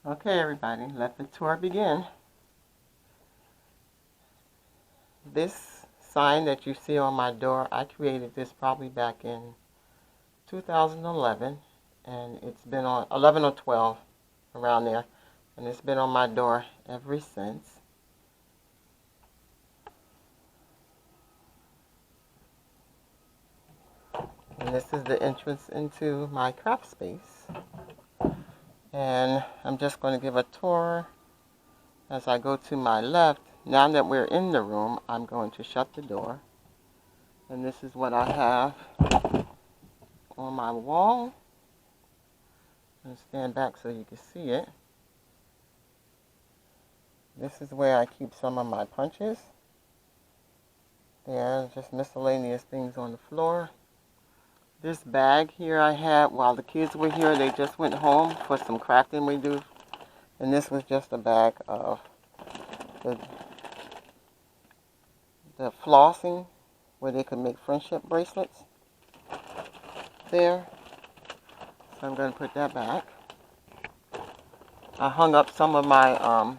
Okay, everybody, let the tour begin. This sign that you see on my door, I created this probably back in 2011, and it's been on 11 or 12, around there, and it's been on my door ever since. And this is the entrance into my craft space. And I'm just going to give a tour as I go to my left. Now that we're in the room, I'm going to shut the door. And this is what I have on my wall. I'm going to stand back so you can see it. This is where I keep some of my punches. There, just miscellaneous things on the floor. This bag here I had while the kids were here. They just went home for some crafting we do. And this was just a bag of the flossing where they could make friendship bracelets. There. So I'm going to put that back. I hung up some of my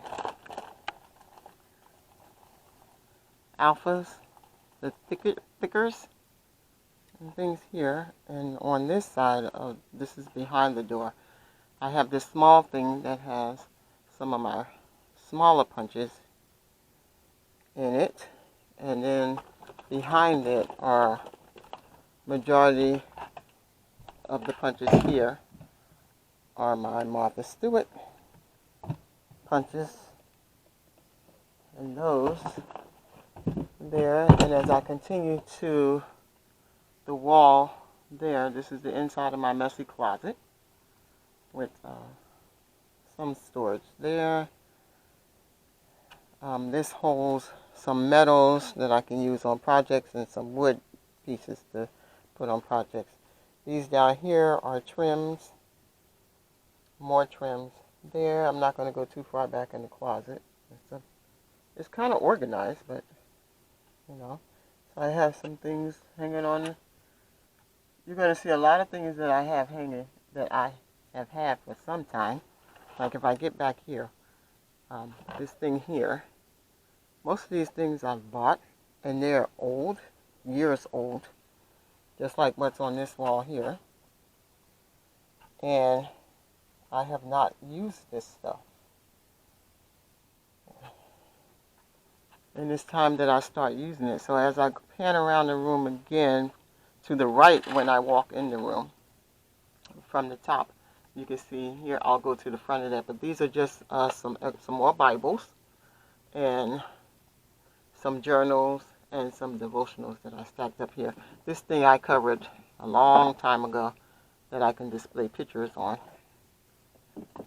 alphas, the thickers and things here. And on this side of this is behind the door. I have this small thing that has some of my smaller punches in it, and then behind it are majority of the punches here are my Martha Stewart punches, and those there. And as I continue to the wall there, this is the inside of my messy closet with some storage there. This holds some metals that I can use on projects and some wood pieces to put on projects. These down here are trims, more trims there. I'm not going to go too far back in the closet. It's kind of organized, but you know. So I have some things hanging on. You're going to see a lot of things that I have hanging that I have had for some time. Like if I get back here, this thing here. Most of these things I've bought, and they're old, years old, just like what's on this wall here. And I have not used this stuff. And it's time that I start using it. So as I pan around the room again, to the right when I walk in the room, from the top, you can see here, I'll go to the front of that. But these are just some more Bibles and some journals and some devotionals that I stacked up here. This thing I covered a long time ago that I can display pictures on,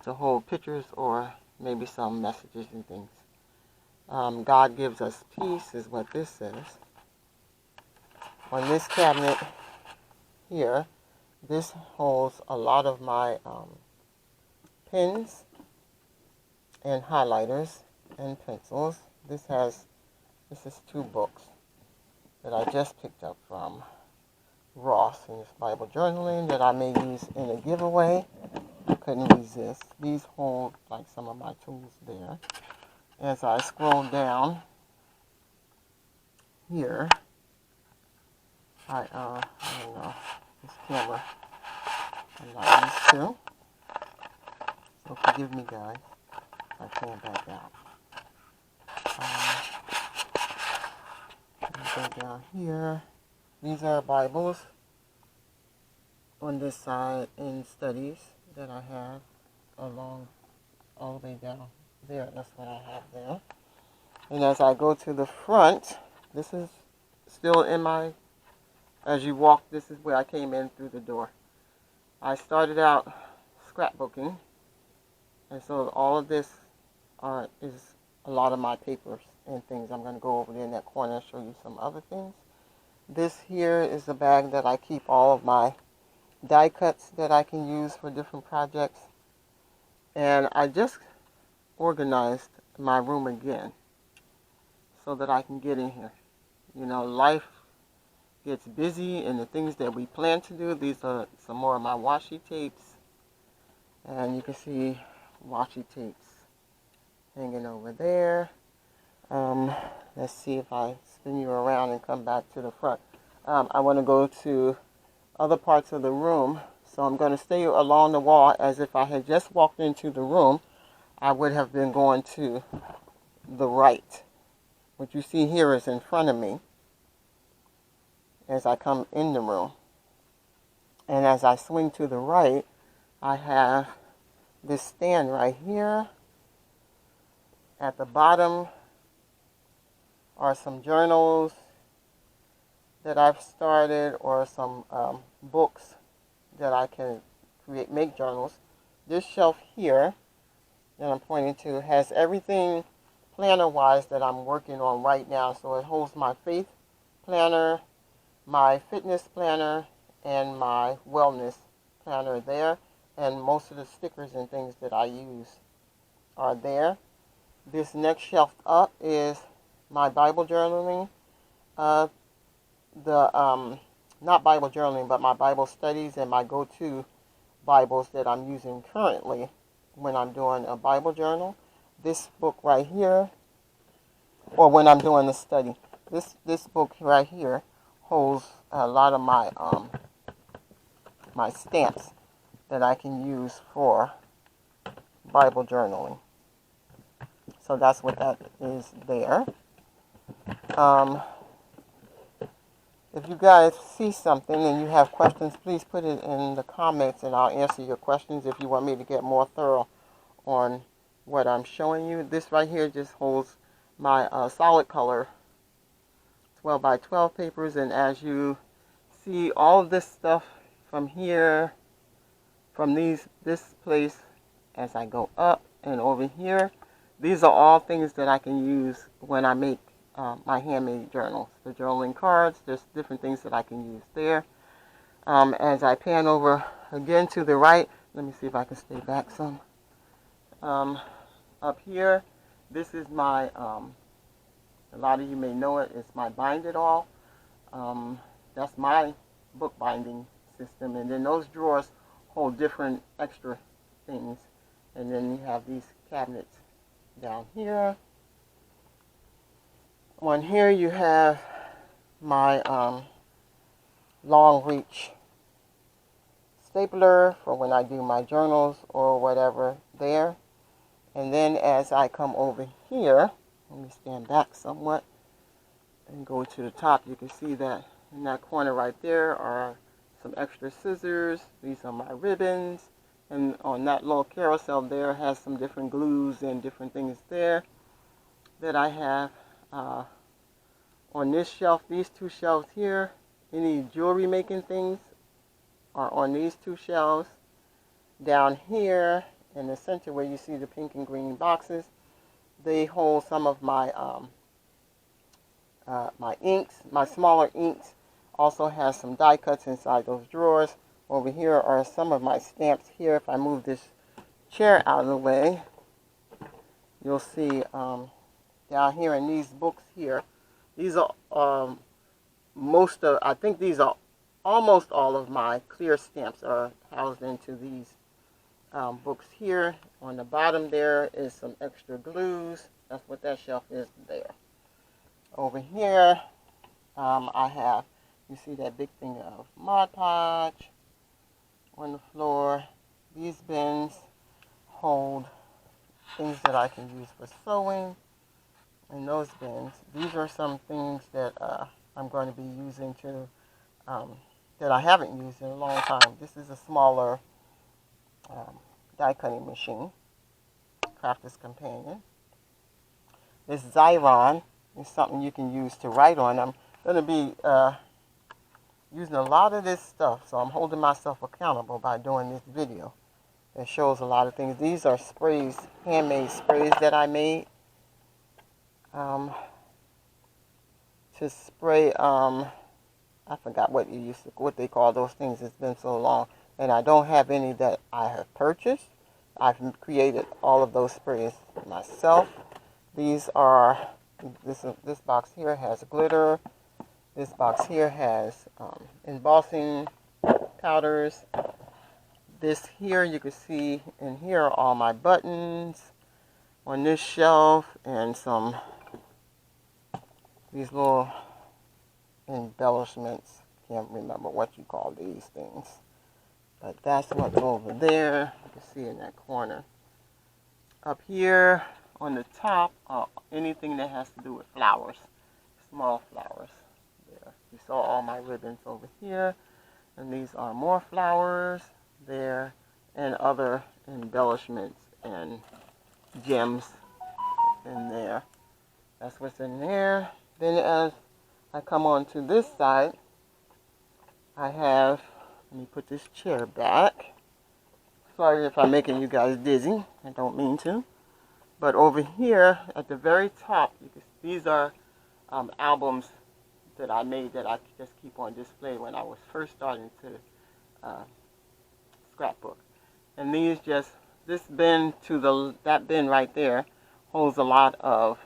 to hold pictures or maybe some messages and things. God gives us peace is what this says. On this cabinet here, this holds a lot of my pens and highlighters and pencils. This is 2 books that I just picked up from Ross in this Bible journaling that I may use in a giveaway. I couldn't resist. These hold like some of my tools there. As I scroll down here, I don't know, this camera I'm not used to, so forgive me guys, I pull back out. Go down here. These are Bibles on this side and studies that I have along all the way down there. That's what I have there. And as I go to the front, this is still in my, as you walk, this is where I came in through the door. I started out scrapbooking, and so all of this is a lot of my papers and things. I'm going to go over there in that corner and show you some other things. This here is the bag that I keep all of my die cuts that I can use for different projects. And I just organized my room again so that I can get in here. You know, life gets busy, and the things that we plan to do, these are some more of my washi tapes. And you can see washi tapes hanging over there. Let's see if I spin you around and come back to the front. I want to go to other parts of the room. So I'm going to stay along the wall as if I had just walked into the room. I would have been going to the right. What you see here is in front of me as I come in the room. And as I swing to the right, I have this stand right here. At the bottom are some journals that I've started, or some books that I can make journals. This shelf here that I'm pointing to has everything planner-wise that I'm working on right now. So it holds my faith planner, my fitness planner, and my wellness planner there. And most of the stickers and things that I use are there. This next shelf up is my Bible journaling. Not Bible journaling, but my Bible studies and my go-to Bibles that I'm using currently when I'm doing a Bible journal. This book right here, or when I'm doing a study, this book right here holds a lot of my my stamps that I can use for Bible journaling. So that's what that is there. If you guys see something and you have questions, please put it in the comments and I'll answer your questions if you want me to get more thorough on what I'm showing you. This right here just holds my solid color 12 by 12 papers, and as you see, all of this stuff from here, from this place, as I go up and over here, these are all things that I can use when I make my handmade journals. The journaling cards, there's different things that I can use there. As I pan over again to the right, let me see if I can stay back some. Up here, this is my, a lot of you may know it, it's my Bind It All. That's my book binding system. And then those drawers hold different extra things. And then you have these cabinets down here. On here you have my long reach stapler for when I do my journals or whatever there. And then as I come over here, let me stand back somewhat and go to the top, you can see that in that corner right there are some extra scissors. These are my ribbons. And on that little carousel there has some different glues and different things there that I have. On this shelf, these two shelves here, any jewelry making things are on these two shelves. Down here in the center where you see the pink and green boxes, they hold some of my my inks. My smaller inks also has some die cuts inside those drawers. Over here are some of my stamps here. If I move this chair out of the way, you'll see down here in these books here, these are I think these are almost all of my clear stamps are housed into these books here. On the bottom there is some extra glues. That's what that shelf is there. Over here, I have, you see that big thing of Mod Podge on the floor. These bins hold things that I can use for sewing. In those bins, these are some things that I'm going to be using to, that I haven't used in a long time. This is a smaller die cutting machine, Crafter's Companion. This Xyron is something you can use to write on. I'm going to be using a lot of this stuff, so I'm holding myself accountable by doing this video. It shows a lot of things. These are sprays, handmade sprays that I made. To spray, I forgot what they call those things. It's been so long, and I don't have any that I have purchased. I've created all of those sprays myself. These are this box here has glitter. This box here has embossing powders. this here, you can see in here are all my buttons on this shelf, and these little embellishments. Can't remember what you call these things, but that's what's over there. You can see in that corner. Up here on the top, anything that has to do with flowers, small flowers. There, you saw all my ribbons over here, and these are more flowers there, and other embellishments and gems in there. That's what's in there. Then as I come on to this side, I have, let me put this chair back. Sorry if I'm making you guys dizzy. I don't mean to. But over here at the very top, these are albums that I made that I just keep on display when I was first starting to scrapbook. And these this bin to that bin right there holds a lot of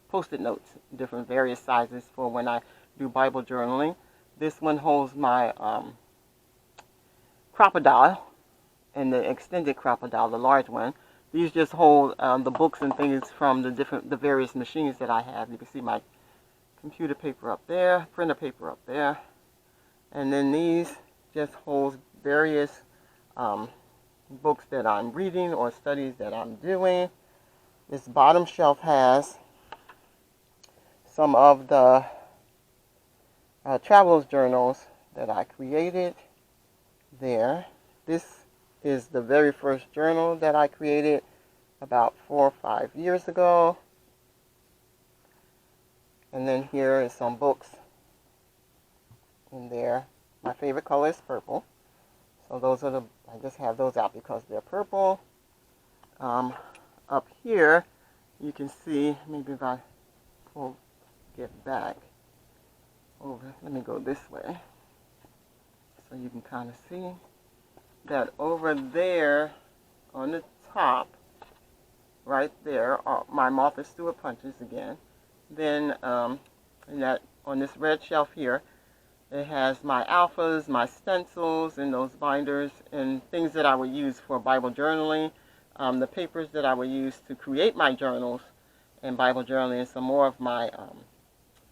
Post-it notes, different various sizes for when I do Bible journaling. This one holds my crocodile, and the extended crocodile, the large one. These just hold the books and things from the various machines that I have. You can see my computer paper up there, printer paper up there, and then these just hold various books that I'm reading or studies that I'm doing. This bottom shelf has some of the travel journals that I created there. This is the very first journal that I created about 4 or 5 years ago. And then here is some books in there. My favorite color is purple. So those are I just have those out because they're purple. Up here, you can see, maybe if I get back over, let me go this way so you can kind of see that over there on the top, right there, are my Martha Stewart punches again. Then on this red shelf here, it has my alphas, my stencils, and those binders, and things that I would use for Bible journaling, the papers that I would use to create my journals and Bible journaling, and some more of my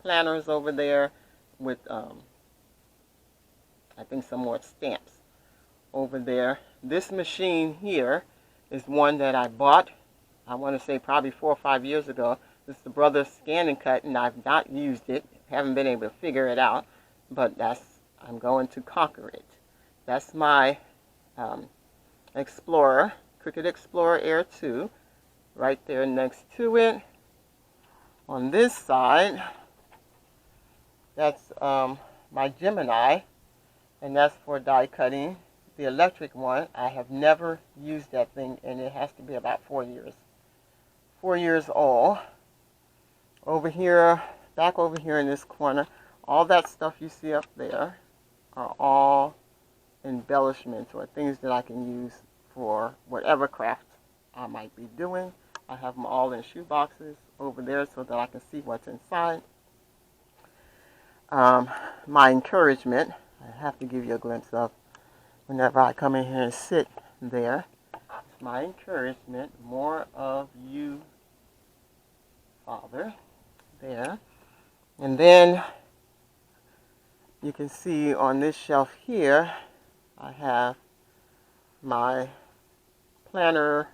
planners over there with, I think, some more stamps over there. This machine here is one that I bought, I want to say probably 4 or 5 years ago. This is the Brothers Scan and Cut, and I've not used it, haven't been able to figure it out, but I'm going to conquer it. That's my Explorer, Cricut Explorer Air 2, right there next to it. On this side, that's my Gemini, and that's for die cutting. The electric one, I have never used that thing, and it has to be about 4 years. 4 years old. Over here, back over here in this corner, all that stuff you see up there are all embellishments or things that I can use for whatever craft I might be doing. I have them all in shoe boxes over there so that I can see what's inside. My encouragement, I have to give you a glimpse of whenever I come in here and sit there. My encouragement, more of you, Father, there. And then you can see on this shelf here, I have my planner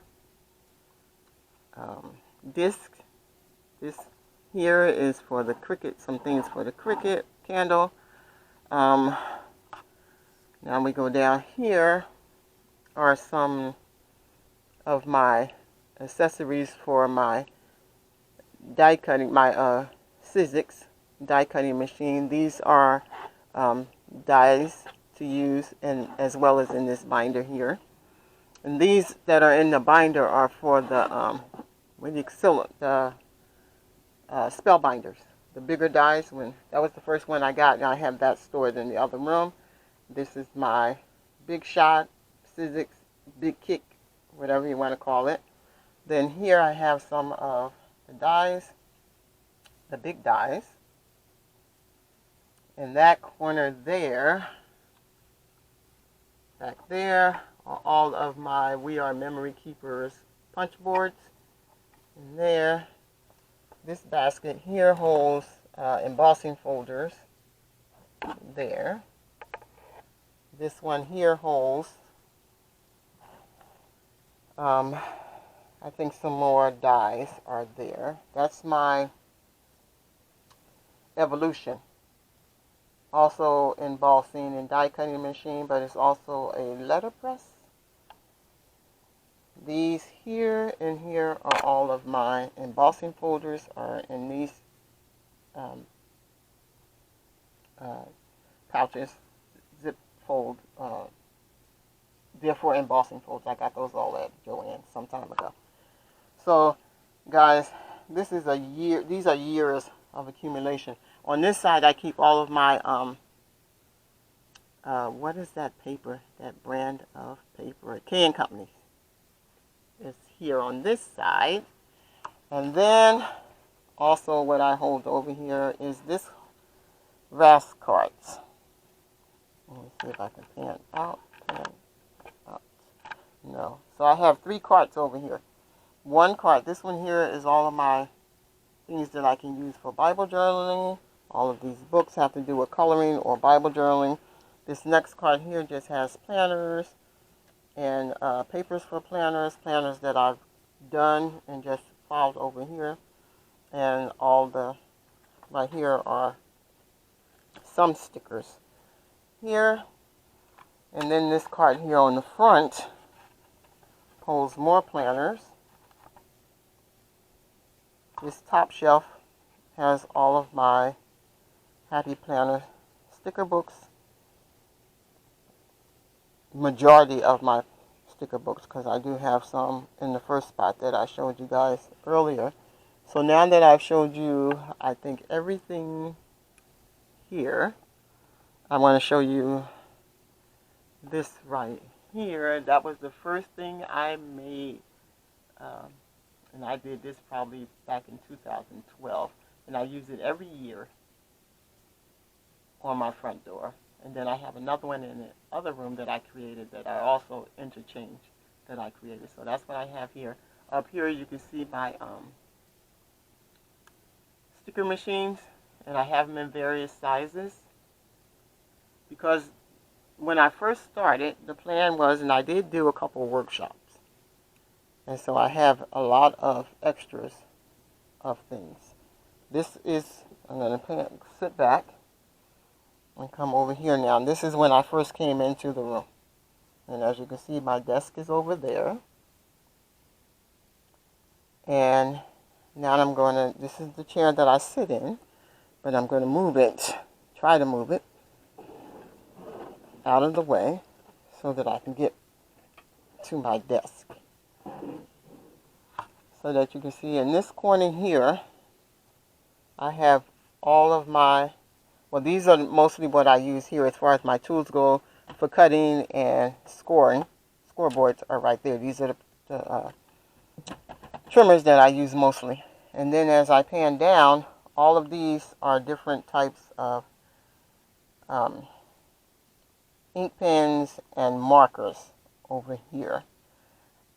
disc. This here is for the Cricut, some things for the Cricut candle. Now we go down here are some of my accessories for my die cutting, my Sizzix die cutting machine. These are dies to use, and as well as in this binder here. And these that are in the binder are for the spell binders, the bigger dies. That was the first one I got, and I have that stored in the other room. This is my Big Shot, Sizzix, Big Kick, whatever you want to call it. Then here I have some of the dies, the big dies. In that corner there, Back there are all of my We Are Memory Keepers punch boards. And there, this basket here holds embossing folders. There. This one here holds, I think some more dies are there. That's my Evolution. Also embossing and die cutting machine, but it's also a letterpress. These here and here are all of my embossing folders are in these pouches, zip fold, therefore embossing folds. I got those all at Joann's some time ago. So guys, this is a year, these are years of accumulation. On this side I keep all of my what is that paper, that brand of paper, K & Company. It's here on this side. And then also what I hold over here is this VAS cards. Let me see if I can pan out. No. So I have 3 carts over here. One cart, this one here is all of my things that I can use for Bible journaling. All of these books have to do with coloring or Bible journaling. This next cart here just has planners and papers for planners that I've done and just filed over here. And all the, right here are some stickers here. And then this cart here on the front holds more planners. This top shelf has all of my Happy Planner sticker books. Majority of my sticker books, because I do have some in the first spot that I showed you guys earlier. So now that I've showed you, I think, everything here, I want to show you this right here. That was the first thing I made. And I did this probably back in 2012. And I use it every year on my front door. And then I have another one in the other room that I created that I also interchange that I created. So that's what I have here. Up here you can see my sticker machines. And I have them in various sizes. Because when I first started, the plan was, and I did do a couple of workshops. And so I have a lot of extras of things. This is, I'm going to sit back and come over here now. And this is when I first came into the room. And as you can see, my desk is over there. And now I'm going to, this is the chair that I sit in, but I'm going to move it, try to move it out of the way so that I can get to my desk. So that you can see in this corner here, I have all of my, well, these are mostly what I use here as far as my tools go for cutting and scoring. Scoreboards are right there. These are the trimmers that I use mostly. And then as I pan down, all of these are different types of ink pens and markers over here.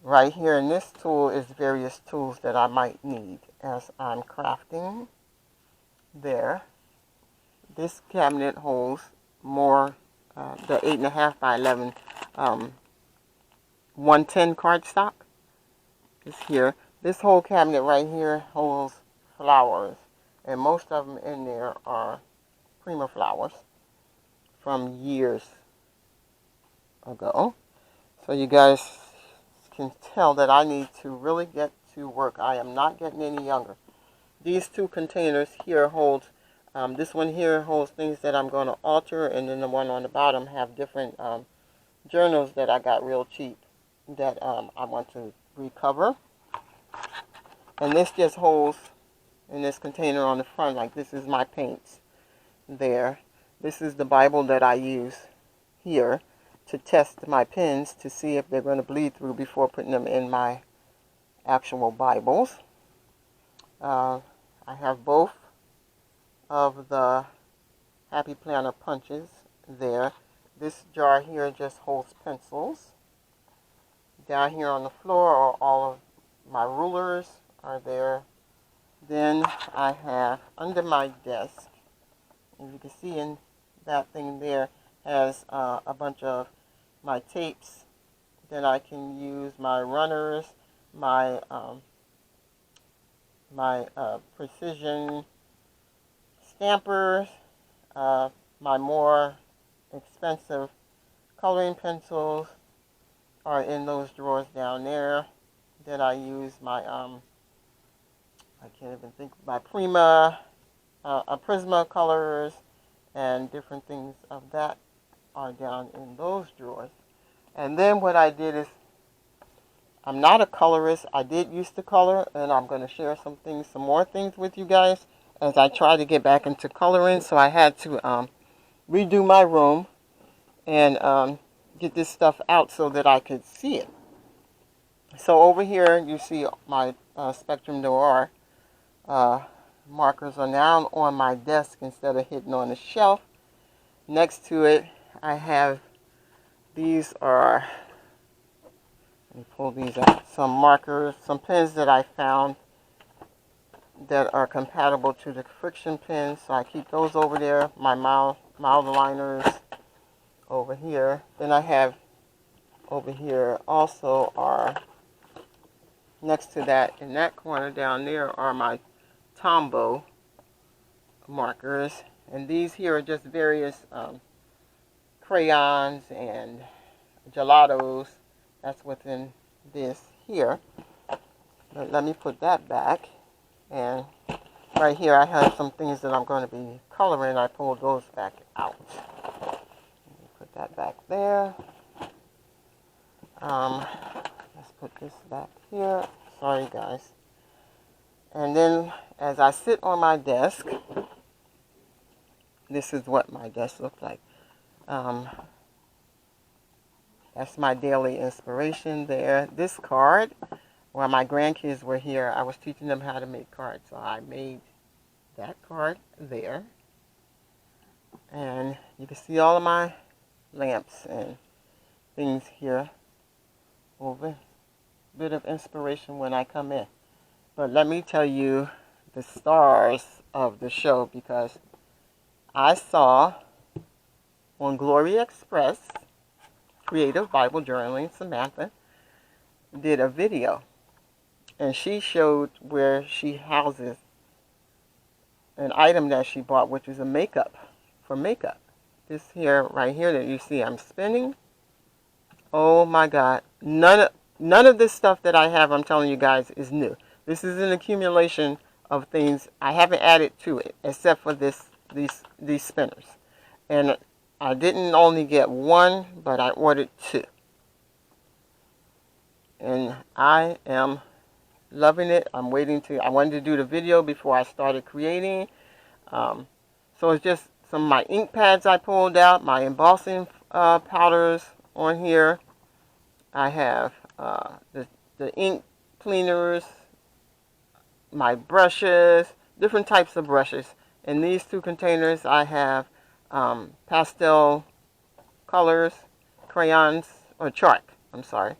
Right here in this tool is various tools that I might need as I'm crafting. There. This cabinet holds more, the 8.5 by 11 110 cardstock is here. This whole cabinet right here holds flowers. And most of them in there are Prima flowers from years ago. So you guys can tell that I need to really get to work. I am not getting any younger. These 2 containers here hold, this one here holds things that I'm going to alter, and then the one on the bottom have different journals that I got real cheap that I want to recover. And this just holds in this container on the front, like this is my paints there. This is the Bible that I use here to test my pens to see if they're going to bleed through before putting them in my actual Bibles. I have both of the Happy Planner punches there. This jar here just holds pencils. Down here on the floor are all of my rulers are there. Then I have under my desk, as you can see in that thing there, has a bunch of my tapes that I can use, my runners, my precision stampers, my more expensive coloring pencils are in those drawers down there. Then I use my I can't even think, my Prisma colors and different things of that are down in those drawers. And then what I did is, I'm not a colorist. I did used to color, and I'm going to share some more things with you guys as I try to get back into coloring. So I had to redo my room and get this stuff out so that I could see it. So over here you see my Spectrum Noir markers are now on my desk instead of hidden on the shelf. Next to it I have, these are, let me pull these out, some markers, some pens that I found that are compatible to the friction pens. So I keep those over there. My mild liners over here. Then I have over here also are, next to that, in that corner down there, are my Tombow markers. And these here are just various crayons and gelatos. That's within this here. But let me put that back. And right here I have some things that I'm going to be coloring. I pulled those back out. Let me put that back there. Let's put this back here. Sorry guys. And then as I sit on my desk, this is what my desk looks like. That's my daily inspiration there. This card, while my grandkids were here, I was teaching them how to make cards. So I made that card there. And you can see all of my lamps and things here. Over. Bit of inspiration when I come in. But let me tell you the stars of the show, because I saw on Glory Express, Creative Bible Journaling, Samantha did a video, and she showed where she houses an item that she bought, which is a makeup, for makeup. This here, right here that you see I'm spinning. Oh my God. None of this stuff that I have, I'm telling you guys, is new. This is an accumulation of things I haven't added to it, except for these spinners. And I didn't only get one, but I ordered two. And I am loving it. I wanted to do the video before I started creating. So it's just some of my ink pads I pulled out, my embossing powders on here. I have the ink cleaners, my brushes, different types of brushes. In these two containers I have pastel colors, crayons, or chalk, I'm sorry.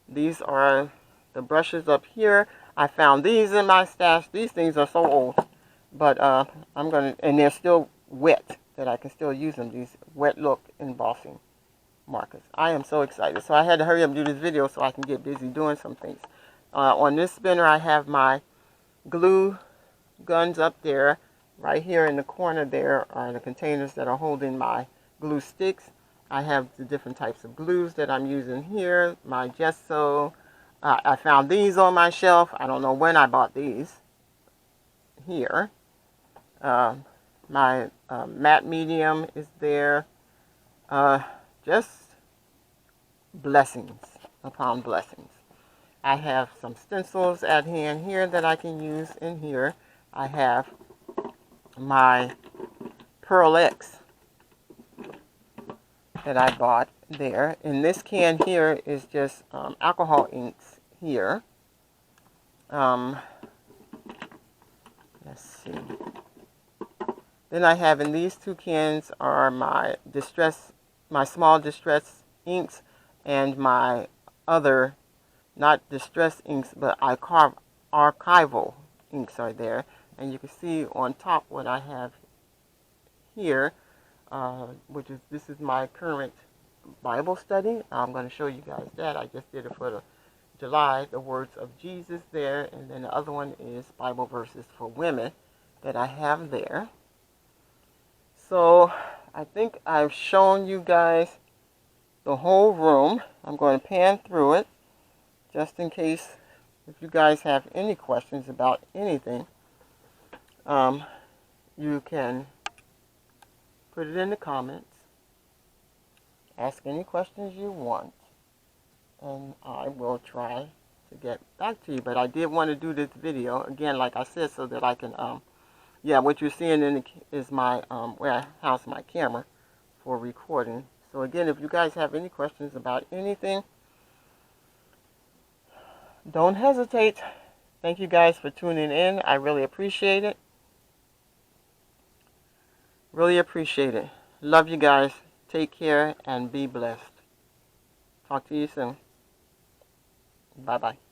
These are the brushes up here. I found these in my stash. These things are so old, but and they're still wet, that I can still use them, these wet look embossing markers. I am so excited. So I had to hurry up and do this video so I can get busy doing some things. On this spinner I have my glue guns up there. Right here in the corner there are the containers that are holding my glue sticks. I have the different types of glues that I'm using here. My gesso. I found these on my shelf. I don't know when I bought these. Here. My matte medium is there. Just blessings upon blessings. I have some stencils at hand here that I can use in here. I have my Pearl X that I bought there. In this can here is just alcohol inks here. Let's see. Then I have in these two cans are my small distress inks, and my other, not distress inks, but archival inks are there. And you can see on top what I have here, this is my current Bible study. I'm going to show you guys that. I just did it for the July, the words of Jesus there, and then the other one is Bible verses for women that I have there. So I think I've shown you guys the whole room. I'm going to pan through it just in case if you guys have any questions about anything. You can put it in the comments. Ask any questions you want, and I will try to get back to you. But I did want to do this video again, like I said, so that I can yeah, what you're seeing is my where I house my camera for recording. So again, if you guys have any questions about anything, don't hesitate. Thank you guys for tuning in. I really appreciate it. Really appreciate it. Love you guys. Take care and be blessed. Talk to you soon. Bye-bye.